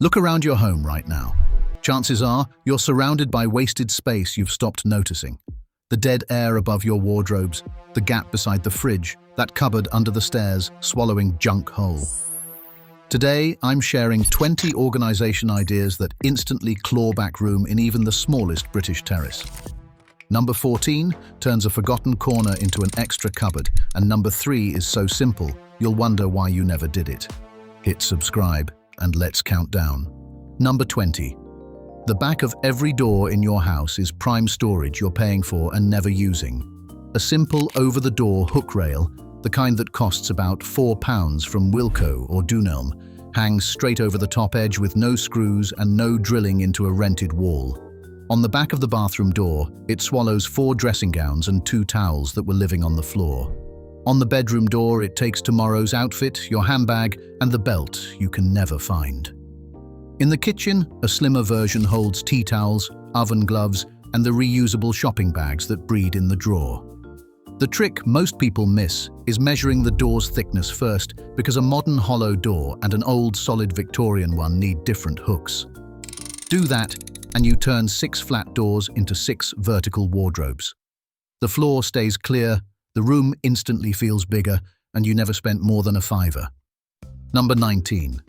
Look around your home right now. Chances are you're surrounded by wasted space you've stopped noticing. The dead air above your wardrobes, the gap beside the fridge, that cupboard under the stairs swallowing junk whole. Today, I'm sharing 20 organization ideas that instantly claw back room in even the smallest British terrace. Number 14 turns a forgotten corner into an extra cupboard, and number 3 is so simple, you'll wonder why you never did it. Hit subscribe, and let's count down. Number 20. The back of every door in your house is prime storage you're paying for and never using. A simple over-the-door hook rail, the kind that costs about £4 from Wilko or Dunelm, hangs straight over the top edge with no screws and no drilling into a rented wall. On the back of the bathroom door, it swallows 4 dressing gowns and 2 towels that were living on the floor. On the bedroom door, it takes tomorrow's outfit, your handbag, and the belt you can never find. In the kitchen, a slimmer version holds tea towels, oven gloves, and the reusable shopping bags that breed in the drawer. The trick most people miss is measuring the door's thickness first, because a modern hollow door and an old solid Victorian one need different hooks. Do that, and you turn 6 flat doors into 6 vertical wardrobes. The floor stays clear, the room instantly feels bigger, and you never spent more than a £5. Number 19.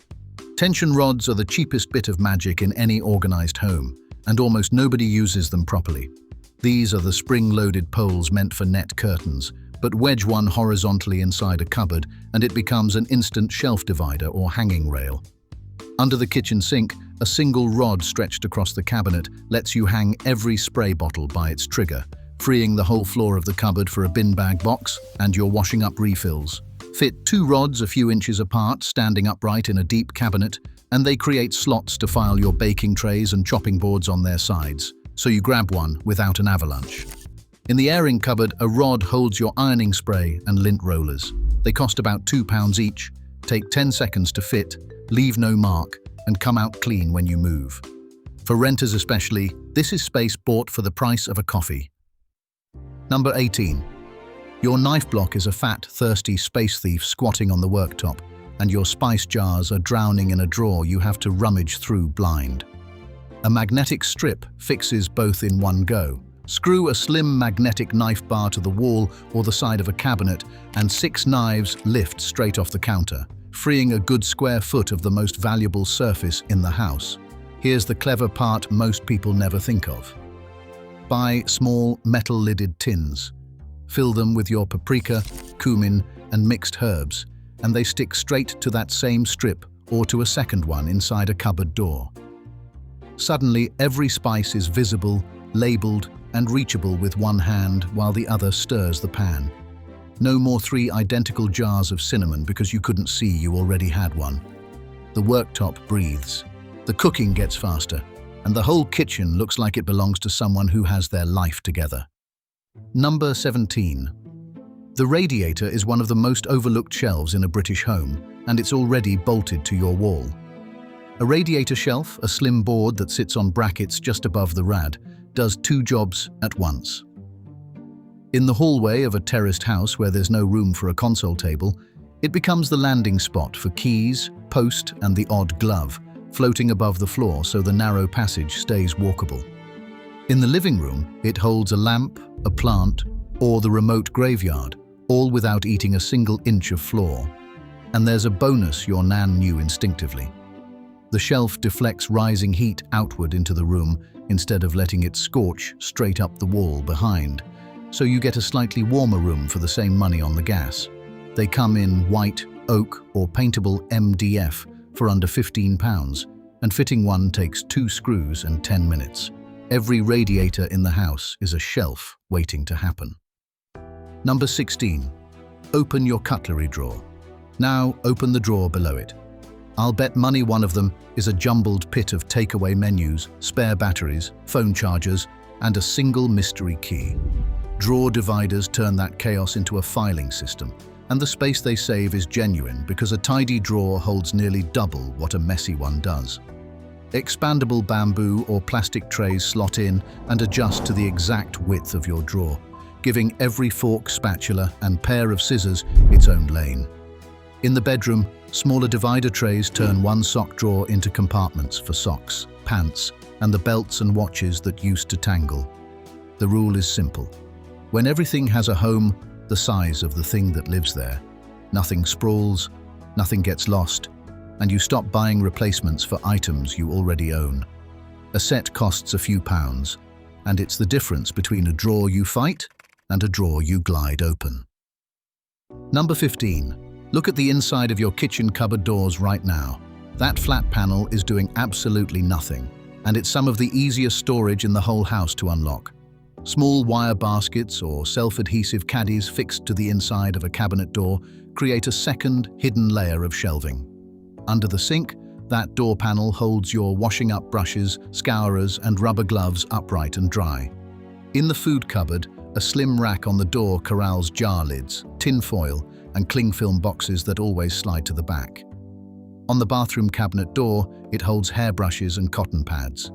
Tension rods are the cheapest bit of magic in any organized home, and almost nobody uses them properly. These are the spring-loaded poles meant for net curtains, but wedge one horizontally inside a cupboard and it becomes an instant shelf divider or hanging rail. Under the kitchen sink, a single rod stretched across the cabinet lets you hang every spray bottle by its trigger, freeing the whole floor of the cupboard for a bin bag box and your washing up refills. Fit 2 rods a few inches apart, standing upright in a deep cabinet, and they create slots to file your baking trays and chopping boards on their sides, so you grab one without an avalanche. In the airing cupboard, a rod holds your ironing spray and lint rollers. They cost about £2 each, take 10 seconds to fit, leave no mark, and come out clean when you move. For renters especially, this is space bought for the price of a coffee. Number 18. Your knife block is a fat, thirsty space thief squatting on the worktop, and your spice jars are drowning in a drawer you have to rummage through blind. A magnetic strip fixes both in one go. Screw a slim magnetic knife bar to the wall or the side of a cabinet, and 6 knives lift straight off the counter, freeing a good square foot of the most valuable surface in the house. Here's the clever part most people never think of. Buy small metal-lidded tins. Fill them with your paprika, cumin, and mixed herbs, and they stick straight to that same strip or to a second one inside a cupboard door. Suddenly, every spice is visible, labeled, and reachable with one hand while the other stirs the pan. No more 3 identical jars of cinnamon because you couldn't see you already had one. The worktop breathes. The cooking gets faster, and the whole kitchen looks like it belongs to someone who has their life together. Number 17. The radiator is one of the most overlooked shelves in a British home, and it's already bolted to your wall. A radiator shelf, a slim board that sits on brackets just above the rad, does 2 jobs at once. In the hallway of a terraced house where there's no room for a console table, it becomes the landing spot for keys, post, and the odd glove, floating above the floor so the narrow passage stays walkable. In the living room, it holds a lamp, a plant, or the remote graveyard, all without eating a single inch of floor. And there's a bonus your nan knew instinctively. The shelf deflects rising heat outward into the room instead of letting it scorch straight up the wall behind, so you get a slightly warmer room for the same money on the gas. They come in white, oak, or paintable MDF for under £15, and fitting one takes 2 screws and 10 minutes. Every radiator in the house is a shelf waiting to happen. Number 16. Open your cutlery drawer. Now open the drawer below it. I'll bet money one of them is a jumbled pit of takeaway menus, spare batteries, phone chargers, and a single mystery key. Drawer dividers turn that chaos into a filing system, and the space they save is genuine because a tidy drawer holds nearly double what a messy one does. Expandable bamboo or plastic trays slot in and adjust to the exact width of your drawer, giving every fork, spatula, and pair of scissors its own lane. In the bedroom, Smaller divider trays turn one sock drawer into compartments for socks, pants, and the belts and watches that used to tangle. The rule is simple. When everything has a home the size of the thing that lives there, nothing sprawls, nothing gets lost, and you stop buying replacements for items you already own. A set costs a few pounds, and it's the difference between a drawer you fight and a drawer you glide open. Number 15. Look at the inside of your kitchen cupboard doors right now. That flat panel is doing absolutely nothing, and it's some of the easiest storage in the whole house to unlock. Small wire baskets or self-adhesive caddies fixed to the inside of a cabinet door create a second, hidden layer of shelving. Under the sink, that door panel holds your washing up brushes, scourers, and rubber gloves upright and dry. In the food cupboard, a slim rack on the door corrals jar lids, tin foil, and cling film boxes that always slide to the back. On the bathroom cabinet door, it holds hairbrushes and cotton pads.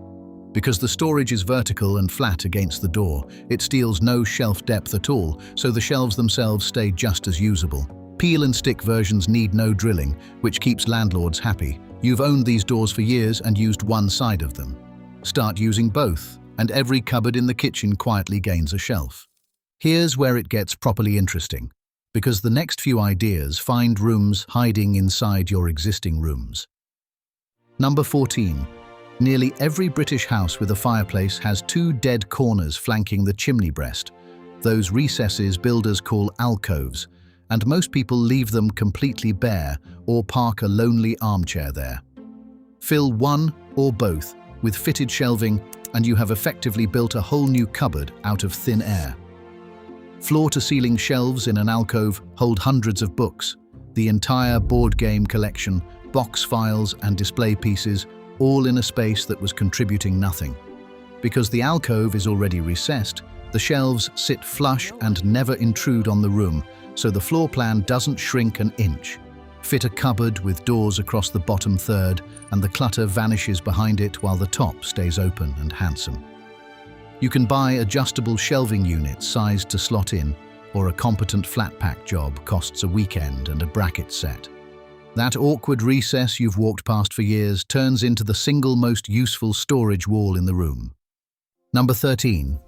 Because the storage is vertical and flat against the door, it steals no shelf depth at all, so the shelves themselves stay just as usable. Peel and stick versions need no drilling, which keeps landlords happy. You've owned these doors for years and used one side of them. Start using both, and every cupboard in the kitchen quietly gains a shelf. Here's where it gets properly interesting, because the next few ideas find rooms hiding inside your existing rooms. Number 14. Nearly every British house with a fireplace has two dead corners flanking the chimney breast. Those recesses builders call alcoves, and most people leave them completely bare or park a lonely armchair there. Fill one or both with fitted shelving and you have effectively built a whole new cupboard out of thin air. Floor-to-ceiling shelves in an alcove hold hundreds of books, the entire board game collection, box files and display pieces, all in a space that was contributing nothing. Because the alcove is already recessed, the shelves sit flush and never intrude on the room, so the floor plan doesn't shrink an inch. Fit a cupboard with doors across the bottom third, and the clutter vanishes behind it while the top stays open and handsome. You can buy adjustable shelving units sized to slot in, or a competent flat pack job costs a weekend and a bracket set. That awkward recess you've walked past for years turns into the single most useful storage wall in the room. Number 13.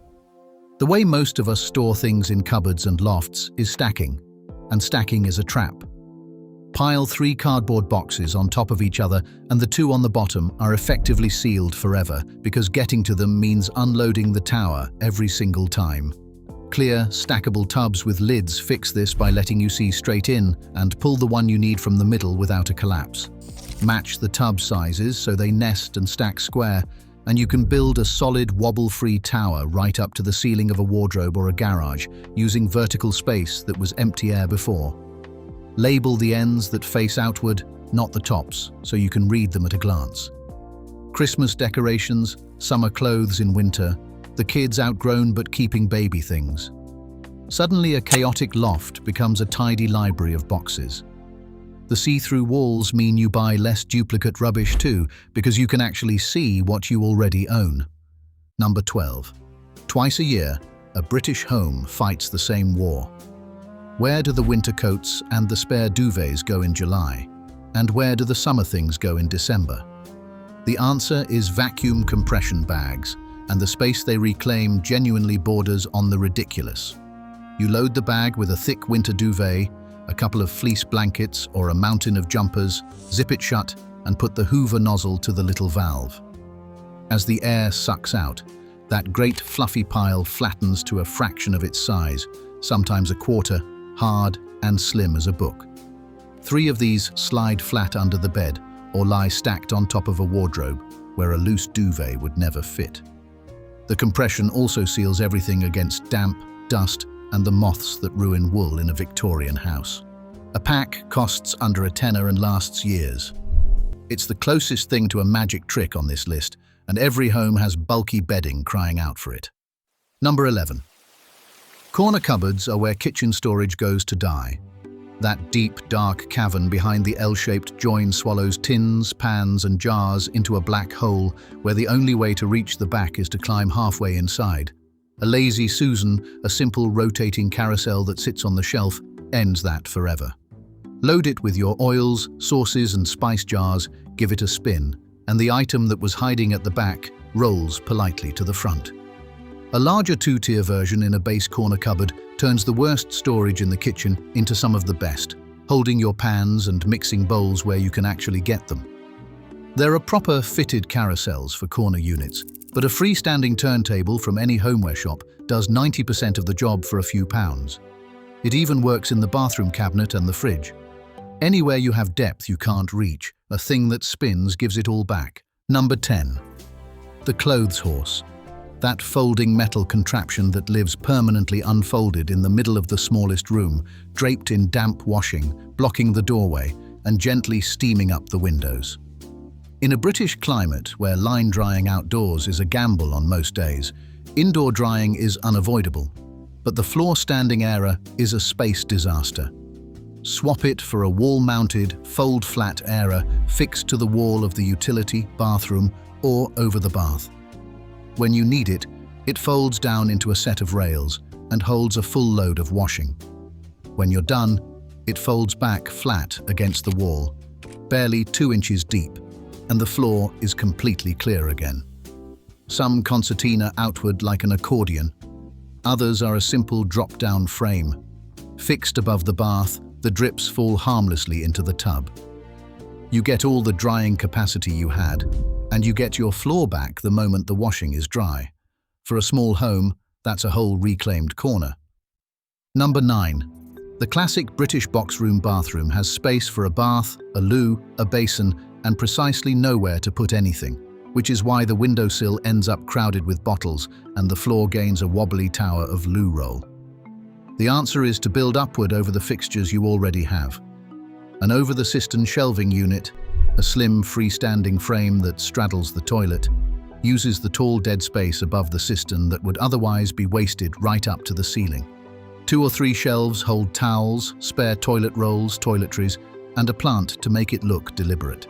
The way most of us store things in cupboards and lofts is stacking, and stacking is a trap. Pile 3 cardboard boxes on top of each other and the 2 on the bottom are effectively sealed forever because getting to them means unloading the tower every single time. Clear, stackable tubs with lids fix this by letting you see straight in and pull the one you need from the middle without a collapse. Match the tub sizes so they nest and stack square, and you can build a solid wobble-free tower right up to the ceiling of a wardrobe or a garage using vertical space that was empty air before. Label the ends that face outward, not the tops, so you can read them at a glance. Christmas decorations, summer clothes in winter, the kids outgrown but keeping baby things. Suddenly a chaotic loft becomes a tidy library of boxes. The see-through walls mean you buy less duplicate rubbish too, because you can actually see what you already own. Number 12. Twice a year, a British home fights the same war. Where do the winter coats and the spare duvets go in July? And where do the summer things go in December? The answer is vacuum compression bags, and the space they reclaim genuinely borders on the ridiculous. You load the bag with a thick winter duvet, a couple of fleece blankets or a mountain of jumpers, zip it shut, and put the Hoover nozzle to the little valve. As the air sucks out, that great fluffy pile flattens to a fraction of its size, sometimes a quarter, hard and slim as a book. 3 of these slide flat under the bed or lie stacked on top of a wardrobe where a loose duvet would never fit. The compression also seals everything against damp, dust, and the moths that ruin wool in a Victorian house. A pack costs under a tenner and lasts years. It's the closest thing to a magic trick on this list, and every home has bulky bedding crying out for it. Number 11. Corner cupboards are where kitchen storage goes to die. That deep, dark cavern behind the L-shaped join swallows tins, pans, and jars into a black hole where the only way to reach the back is to climb halfway inside. A lazy Susan, a simple rotating carousel that sits on the shelf, ends that forever. Load it with your oils, sauces and spice jars, give it a spin, and the item that was hiding at the back rolls politely to the front. A larger two-tier version in a base corner cupboard turns the worst storage in the kitchen into some of the best, holding your pans and mixing bowls where you can actually get them. There are proper fitted carousels for corner units, but a freestanding turntable from any homeware shop does 90% of the job for a few pounds. It even works in the bathroom cabinet and the fridge. Anywhere you have depth you can't reach, a thing that spins gives it all back. Number 10. The clothes horse. That folding metal contraption that lives permanently unfolded in the middle of the smallest room, draped in damp washing, blocking the doorway, and gently steaming up the windows. In a British climate where line drying outdoors is a gamble on most days, indoor drying is unavoidable. But the floor-standing era is a space disaster. Swap it for a wall-mounted, fold-flat era fixed to the wall of the utility, bathroom, or over the bath. When you need it, it folds down into a set of rails and holds a full load of washing. When you're done, it folds back flat against the wall, barely 2 inches deep, and the floor is completely clear again. Some concertina outward like an accordion. Others are a simple drop-down frame. Fixed above the bath, the drips fall harmlessly into the tub. You get all the drying capacity you had, and you get your floor back the moment the washing is dry. For a small home, that's a whole reclaimed corner. Number 9. The classic British box-room bathroom has space for a bath, a loo, a basin, and precisely nowhere to put anything, which is why the windowsill ends up crowded with bottles and the floor gains a wobbly tower of loo roll. The answer is to build upward over the fixtures you already have. An over-the-cistern shelving unit, a slim freestanding frame that straddles the toilet, uses the tall dead space above the cistern that would otherwise be wasted right up to the ceiling. 2 or 3 shelves hold towels, spare toilet rolls, toiletries, and a plant to make it look deliberate.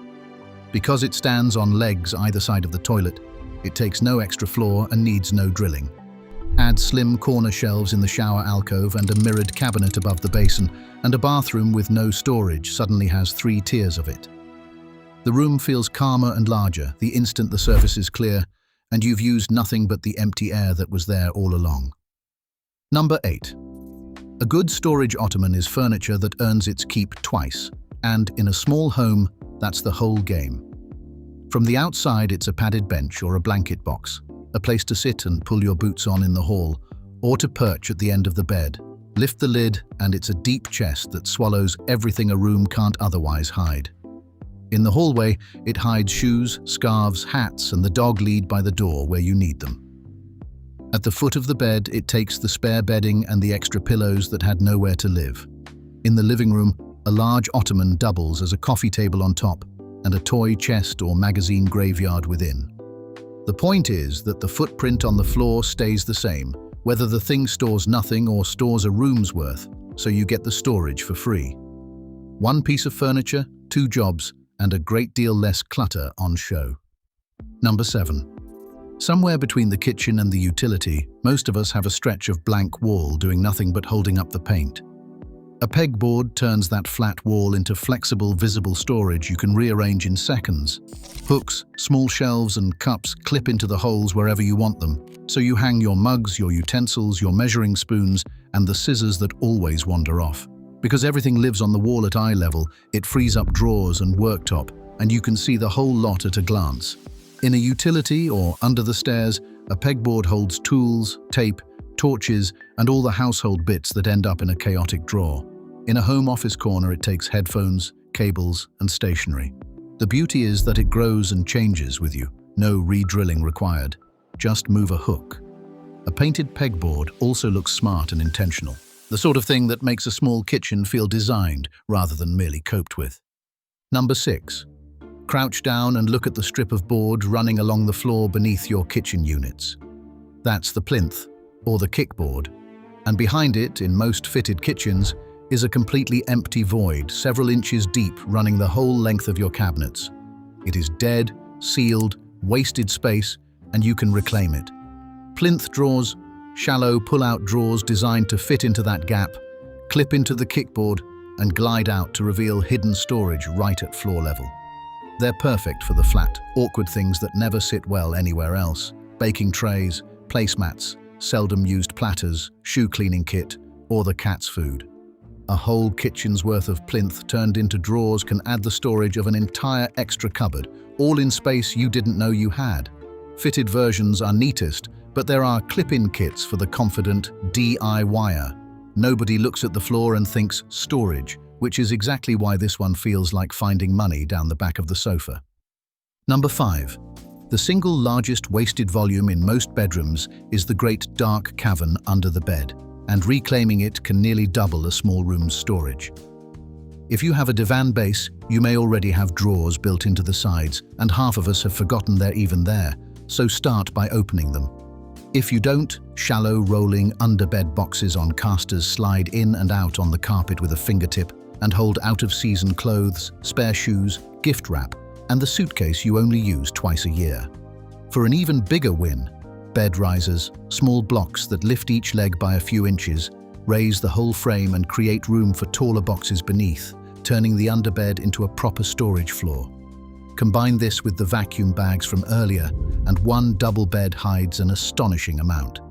Because it stands on legs either side of the toilet, it takes no extra floor and needs no drilling. Add slim corner shelves in the shower alcove and a mirrored cabinet above the basin, and a bathroom with no storage suddenly has 3 tiers of it. The room feels calmer and larger the instant the surface is clear, and you've used nothing but the empty air that was there all along. Number 8. A good storage ottoman is furniture that earns its keep twice, and in a small home, that's the whole game. From the outside, it's a padded bench or a blanket box, a place to sit and pull your boots on in the hall, or to perch at the end of the bed. Lift the lid, and it's a deep chest that swallows everything a room can't otherwise hide. In the hallway, it hides shoes, scarves, hats, and the dog lead by the door where you need them. At the foot of the bed, it takes the spare bedding and the extra pillows that had nowhere to live. In the living room, a large ottoman doubles as a coffee table on top and a toy chest or magazine graveyard within. The point is that the footprint on the floor stays the same, whether the thing stores nothing or stores a room's worth, so you get the storage for free. 1 piece of furniture, 2 jobs, and a great deal less clutter on show. Number 7. Somewhere between the kitchen and the utility, most of us have a stretch of blank wall doing nothing but holding up the paint. A pegboard turns that flat wall into flexible, visible storage you can rearrange in seconds. Hooks, small shelves and cups clip into the holes wherever you want them, so you hang your mugs, your utensils, your measuring spoons, and the scissors that always wander off. Because everything lives on the wall at eye level, it frees up drawers and worktop, and you can see the whole lot at a glance. In a utility or under the stairs, a pegboard holds tools, tape, torches, and all the household bits that end up in a chaotic drawer. In a home office corner, it takes headphones, cables, and stationery. The beauty is that it grows and changes with you. No re-drilling required. Just move a hook. A painted pegboard also looks smart and intentional. The sort of thing that makes a small kitchen feel designed rather than merely coped with. Number 6. Crouch down and look at the strip of board running along the floor beneath your kitchen units. That's the plinth, or the kickboard, and behind it, in most fitted kitchens, is a completely empty void several inches deep running the whole length of your cabinets. It is dead, sealed, wasted space, and you can reclaim it. Plinth drawers, shallow pull-out drawers designed to fit into that gap, clip into the kickboard, and glide out to reveal hidden storage right at floor level. They're perfect for the flat, awkward things that never sit well anywhere else. Baking trays, placemats, seldom used platters, shoe cleaning kit, or the cat's food. A whole kitchen's worth of plinth turned into drawers can add the storage of an entire extra cupboard, all in space you didn't know you had. Fitted versions are neatest, but there are clip-in kits for the confident DIYer. Nobody looks at the floor and thinks storage, which is exactly why this one feels like finding money down the back of the sofa. Number 5. The single largest wasted volume in most bedrooms is the great dark cavern under the bed, and reclaiming it can nearly double a small room's storage. If you have a divan base, you may already have drawers built into the sides, and half of us have forgotten they're even there, so start by opening them. If you don't, shallow rolling underbed boxes on casters slide in and out on the carpet with a fingertip and hold out-of-season clothes, spare shoes, gift wrap, and the suitcase you only use twice a year. For an even bigger win, bed risers, small blocks that lift each leg by a few inches, raise the whole frame and create room for taller boxes beneath, turning the underbed into a proper storage floor. Combine this with the vacuum bags from earlier, and one double bed hides an astonishing amount.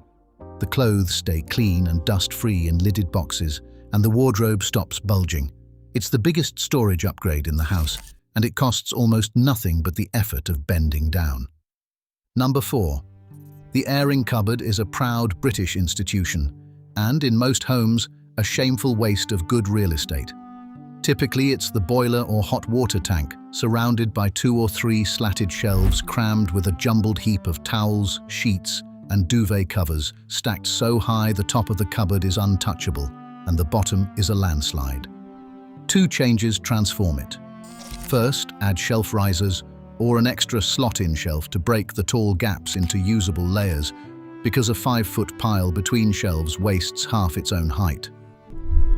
The clothes stay clean and dust-free in lidded boxes, and the wardrobe stops bulging. It's the biggest storage upgrade in the house, and it costs almost nothing but the effort of bending down. Number 4. The airing cupboard is a proud British institution, and in most homes, a shameful waste of good real estate. Typically, it's the boiler or hot water tank, surrounded by 2 or 3 slatted shelves crammed with a jumbled heap of towels, sheets, and duvet covers stacked so high the top of the cupboard is untouchable, and the bottom is a landslide. 2 changes transform it. First, add shelf risers or an extra slot-in shelf to break the tall gaps into usable layers, because a 5-foot pile between shelves wastes half its own height.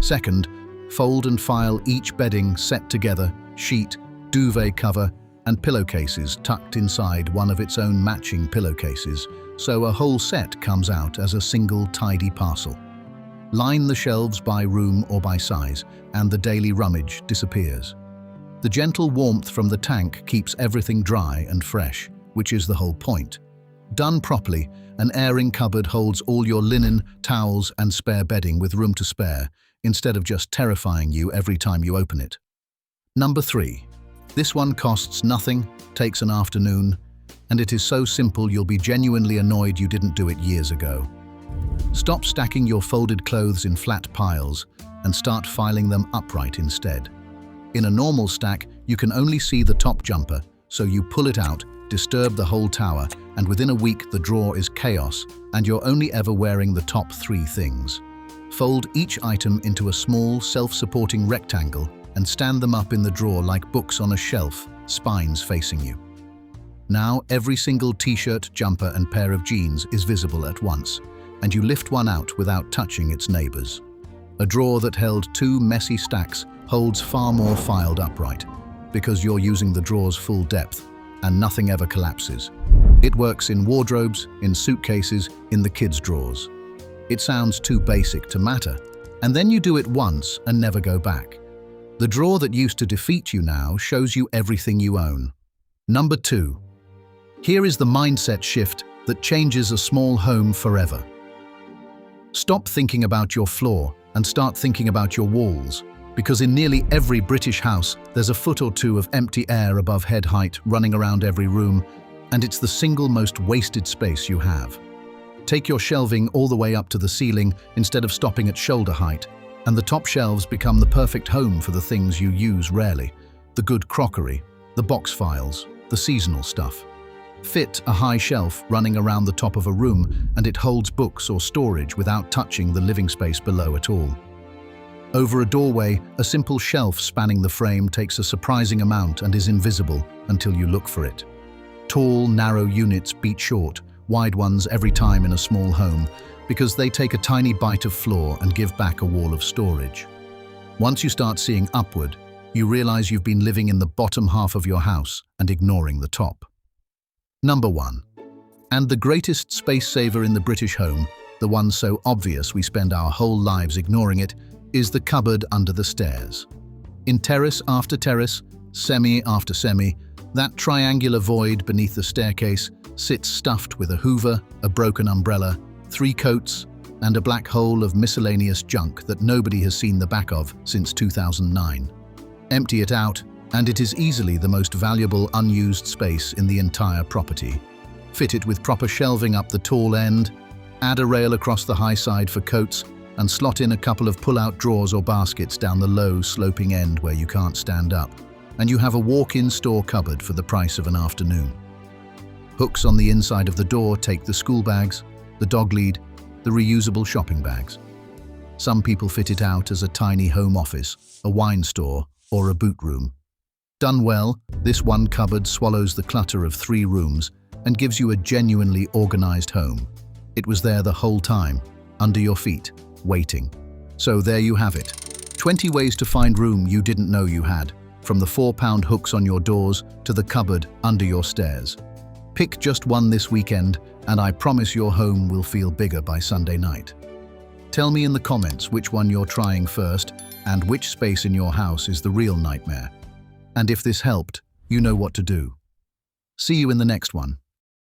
Second, fold and file each bedding set together, sheet, duvet cover, and pillowcases tucked inside one of its own matching pillowcases, so a whole set comes out as a single tidy parcel. Line the shelves by room or by size, and the daily rummage disappears. The gentle warmth from the tank keeps everything dry and fresh, which is the whole point. Done properly, an airing cupboard holds all your linen, towels, and spare bedding with room to spare, instead of just terrifying you every time you open it. Number 3. This one costs nothing, takes an afternoon, and it is so simple you'll be genuinely annoyed you didn't do it years ago. Stop stacking your folded clothes in flat piles and start filing them upright instead. In a normal stack, you can only see the top jumper, so you pull it out, disturb the whole tower, and within a week the drawer is chaos, and you're only ever wearing the top 3 things. Fold each item into a small, self-supporting rectangle and stand them up in the drawer like books on a shelf, spines facing you. Now every single t-shirt, jumper, and pair of jeans is visible at once, and you lift one out without touching its neighbors. A drawer that held 2 messy stacks holds far more filed upright, because you're using the drawer's full depth, and nothing ever collapses. It works in wardrobes, in suitcases, in the kids' drawers. It sounds too basic to matter, and then you do it once and never go back. The drawer that used to defeat you now shows you everything you own. Number 2. Here is the mindset shift that changes a small home forever. Stop thinking about your floor and start thinking about your walls, because in nearly every British house, there's a foot or 2 of empty air above head height running around every room, and it's the single most wasted space you have. Take your shelving all the way up to the ceiling instead of stopping at shoulder height, and the top shelves become the perfect home for the things you use rarely, the good crockery, the box files, the seasonal stuff. Fit a high shelf running around the top of a room, and it holds books or storage without touching the living space below at all. Over a doorway, a simple shelf spanning the frame takes a surprising amount and is invisible until you look for it. Tall, narrow units beat short, wide ones every time in a small home, because they take a tiny bite of floor and give back a wall of storage. Once you start seeing upward, you realize you've been living in the bottom half of your house and ignoring the top. Number 1. And the greatest space saver in the British home, the one so obvious we spend our whole lives ignoring it, is the cupboard under the stairs. In terrace after terrace, semi after semi, that triangular void beneath the staircase sits stuffed with a hoover, a broken umbrella, 3 coats, and a black hole of miscellaneous junk that nobody has seen the back of since 2009. Empty it out, and it is easily the most valuable unused space in the entire property. Fit it with proper shelving up the tall end, add a rail across the high side for coats, and slot in a couple of pull-out drawers or baskets down the low, sloping end where you can't stand up, and you have a walk-in store cupboard for the price of an afternoon. Hooks on the inside of the door take the school bags, the dog lead, the reusable shopping bags. Some people fit it out as a tiny home office, a wine store, or a boot room. Done well, this one cupboard swallows the clutter of 3 rooms and gives you a genuinely organized home. It was there the whole time, under your feet, waiting. So there you have it. 20 ways to find room you didn't know you had, from the £4 hooks on your doors to the cupboard under your stairs. Pick just one this weekend, and I promise your home will feel bigger by Sunday night. Tell me in the comments which one you're trying first and which space in your house is the real nightmare. And if this helped, you know what to do. See you in the next one.